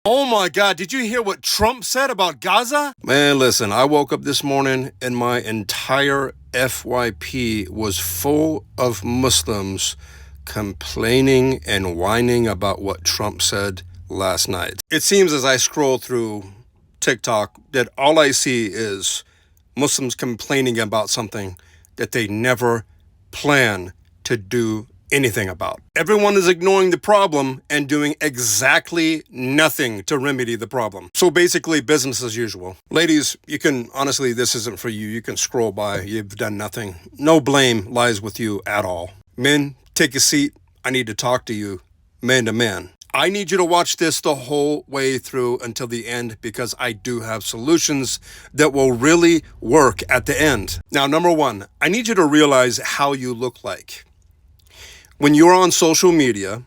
Oh my God, did you hear what Trump said about Gaza? Man, listen, I woke up this morning and my entire FYP was full of Muslims complaining and whining about what Trump said last night. It seems as I scroll through TikTok that all I see is Muslims complaining about something that they never plan to do anything about. Everyone is ignoring the problem and doing exactly nothing to remedy the problem. So basically business as usual. Ladies, you can, honestly, this isn't for you. You can scroll by. You've done nothing. No blame lies with you at all. Men, take a seat. I need to talk to you man to man. I need you to watch this the whole way through until the end because I do have solutions that will really work at the end. Now, number one, I need you to realize how you look like. When you're on social media,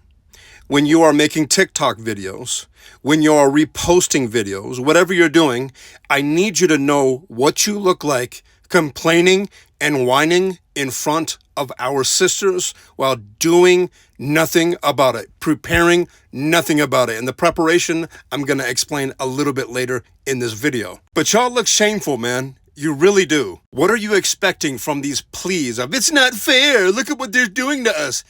when you are making TikTok videos, when you are reposting videos, whatever you're doing, I need you to know what you look like complaining and whining in front of our sisters while doing nothing about it, preparing nothing about it. And the preparation, I'm going to explain a little bit later in this video. But y'all look shameful, man. You really do. What are you expecting from these pleas of, it's not fair, look at what they're doing to us?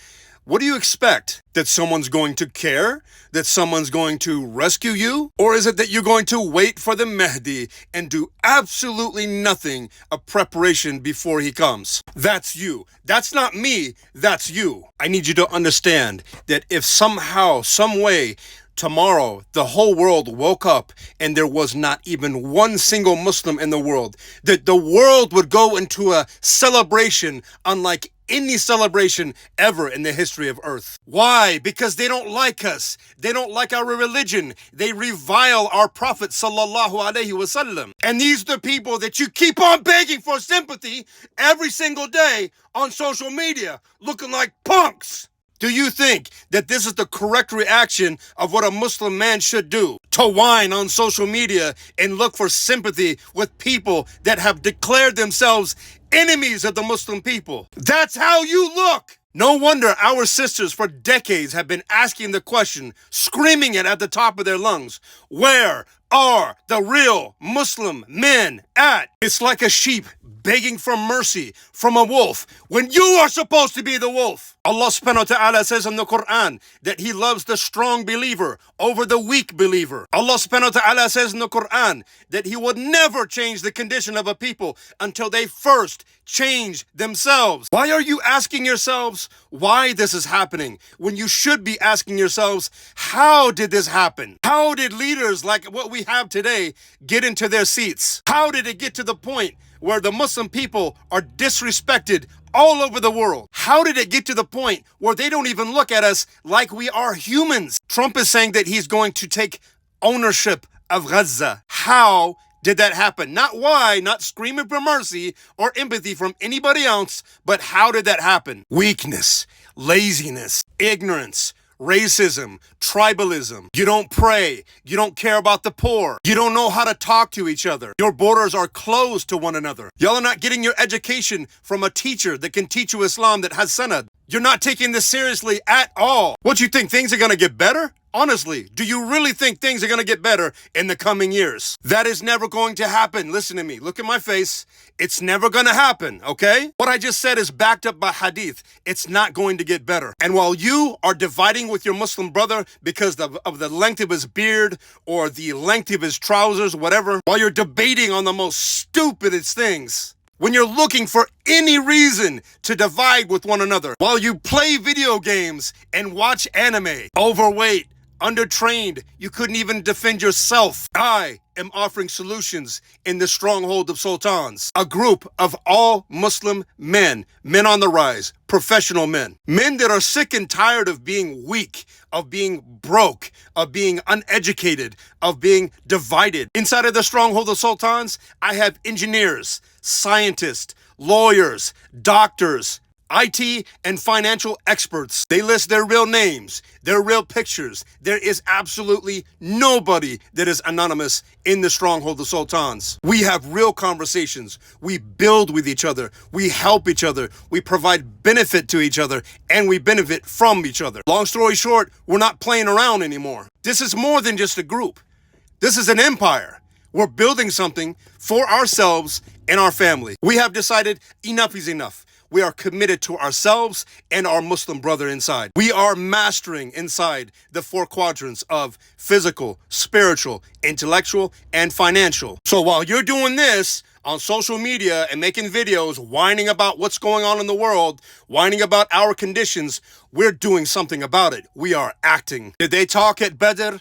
What do you expect? That someone's going to care? That someone's going to rescue you? Or is it that you're going to wait for the Mahdi and do absolutely nothing of preparation before he comes? That's you. That's not me. That's you. I need you to understand that if somehow, some way, tomorrow, the whole world woke up and there was not even one single Muslim in the world, that the world would go into a celebration unlike any celebration ever in the history of Earth. Why? Because they don't like us. They don't like our religion. They revile our Prophet sallallahu alaihi wasallam. And these are the people that you keep on begging for sympathy every single day on social media, looking like punks. Do you think that this is the correct reaction of what a Muslim man should do? To whine on social media and look for sympathy with people that have declared themselves enemies of the Muslim people. That's how you look. No wonder our sisters for decades have been asking the question, screaming it at the top of their lungs. Where are the real Muslim men at? It's like a sheep begging for mercy from a wolf when you are supposed to be the wolf. Allah subhanahu wa ta'ala says in the Quran that he loves the strong believer over the weak believer. Allah subhanahu wa ta'ala says in the Quran that he would never change the condition of a people until they first change themselves. Why are you asking yourselves why this is happening when you should be asking yourselves, how did this happen? How did leaders like what we have today get into their seats? How did it get to the point where the Muslim people are disrespected all over the world? How did it get to the point where they don't even look at us like we are humans? Trump is saying that he's going to take ownership of Gaza. How did that happen? Not why, not screaming for mercy or empathy from anybody else, but how did that happen? Weakness, laziness, ignorance, racism, tribalism. You don't pray. You don't care about the poor. You don't know how to talk to each other. Your borders are closed to one another. Y'all are not getting your education from a teacher that can teach you Islam that has sanad. You're not taking this seriously at all. What you think, things are going to get better? Honestly, do you really think things are going to get better in the coming years? That is never going to happen. Listen to me. Look at my face. It's never going to happen, okay? What I just said is backed up by hadith. It's not going to get better. And while you are dividing with your Muslim brother because of the length of his beard or the length of his trousers, whatever, while you're debating on the most stupidest things, when you're looking for any reason to divide with one another, while you play video games and watch anime, overweight, undertrained, you couldn't even defend yourself, I am offering solutions in the Stronghold of Sultans, a group of all Muslim men on the rise, professional men that are sick and tired of being weak, of being broke, of being uneducated, of being divided. Inside of the Stronghold of Sultans, I have engineers, scientists, lawyers, doctors, IT and financial experts. They list their real names, their real pictures. There is absolutely nobody that is anonymous in the Stronghold of Sultans. We have real conversations. We build with each other. We help each other. We provide benefit to each other, and we benefit from each other. Long story short, we're not playing around anymore. This is more than just a group. This is an empire. We're building something for ourselves and our family. We have decided enough is enough. We are committed to ourselves and our Muslim brother inside. We are mastering inside the 4 quadrants of physical, spiritual, intellectual, and financial. So while you're doing this on social media and making videos, whining about what's going on in the world, whining about our conditions, we're doing something about it. We are acting. Did they talk at Badr?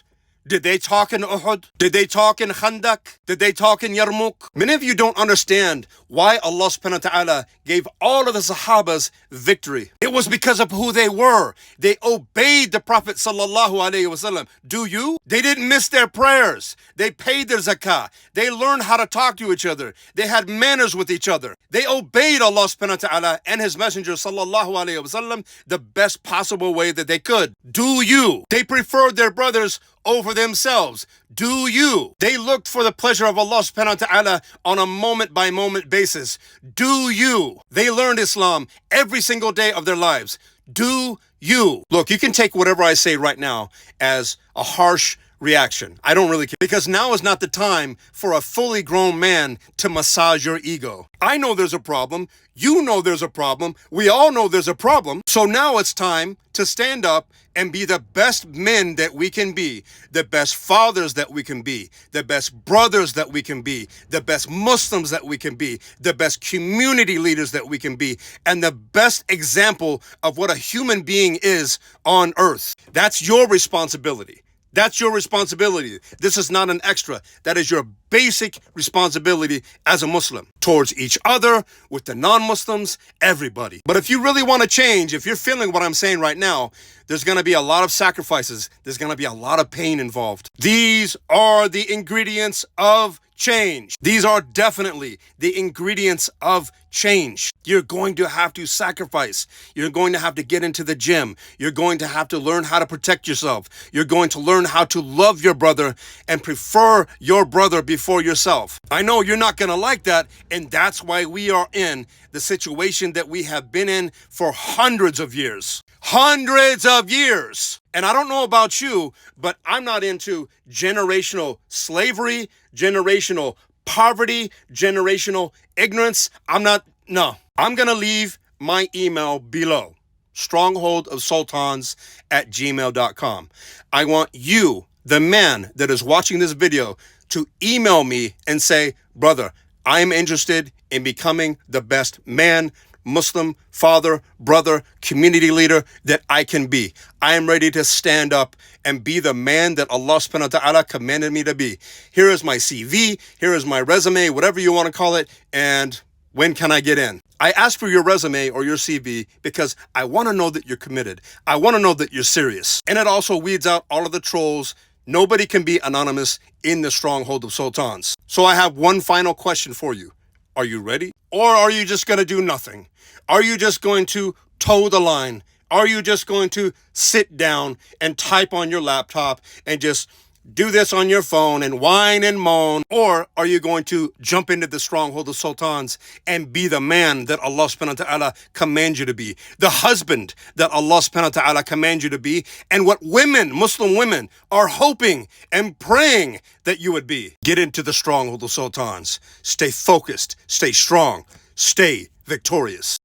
Did they talk in Uhud? Did they talk in Khandak? Did they talk in Yarmouk? Many of you don't understand why Allah subhanahu wa ta'ala gave all of the Sahabas victory. It was because of who they were. They obeyed the Prophet sallallahu alaihi wasallam. Do you? They didn't miss their prayers. They paid their zakah. They learned how to talk to each other. They had manners with each other. They obeyed Allah subhanahu wa ta'ala and His Messenger sallallahu alaihi wasallam the best possible way that they could. Do you? They preferred their brothers over themselves. Do you? They looked for the pleasure of Allah subhanahu wa ta'ala on a moment-by-moment basis. Do you? They learned Islam every single day of their lives. Do you? Look, you can take whatever I say right now as a harsh reaction. I don't really care, because now is not the time for a fully grown man to massage your ego. I know there's a problem. You know there's a problem. We all know there's a problem. So now it's time to stand up and be the best men that we can be, the best fathers that we can be, the best brothers that we can be, the best Muslims that we can be, the best community leaders that we can be, and the best example of what a human being is on earth. That's your responsibility. That's your responsibility. This is not an extra. That is your basic responsibility as a Muslim towards each other, with the non-Muslims, everybody. But if you really want to change, if you're feeling what I'm saying right now, there's going to be a lot of sacrifices. There's going to be a lot of pain involved. These are the ingredients of change. These are definitely the ingredients of change. You're going to have to sacrifice. You're going to have to get into the gym. You're going to have to learn how to protect yourself. You're going to learn how to love your brother and prefer your brother before yourself. I know you're not going to like that, and that's why we are in the situation that we have been in for hundreds of years. Hundreds of years. And I don't know about you, but I'm not into generational slavery, generational poverty, generational ignorance. I'm going to leave my email below. strongholdofsultans@gmail.com. I want you, the man that is watching this video, to email me and say, brother, I am interested in becoming the best man, Muslim, father, brother, community leader that I can be. I am ready to stand up and be the man that Allah subhanahu wa ta'ala commanded me to be. Here is my CV, here is my resume, whatever you want to call it, and when can I get in? I ask for your resume or your CV because I want to know that you're committed. I want to know that you're serious. And it also weeds out all of the trolls. Nobody can be anonymous in the Stronghold of Sultans. So I have one final question for you. Are you ready? Or are you just going to do nothing? Are you just going to toe the line? Are you just going to sit down and type on your laptop and just do this on your phone and whine and moan? Or are you going to jump into the Stronghold of Sultans and be the man that Allah subhanahu wa ta'ala commands you to be, the husband that Allah subhanahu wa ta'ala commands you to be, and what women, Muslim women, are hoping and praying that you would be? Get into the Stronghold of Sultans. Stay focused, stay strong, stay victorious.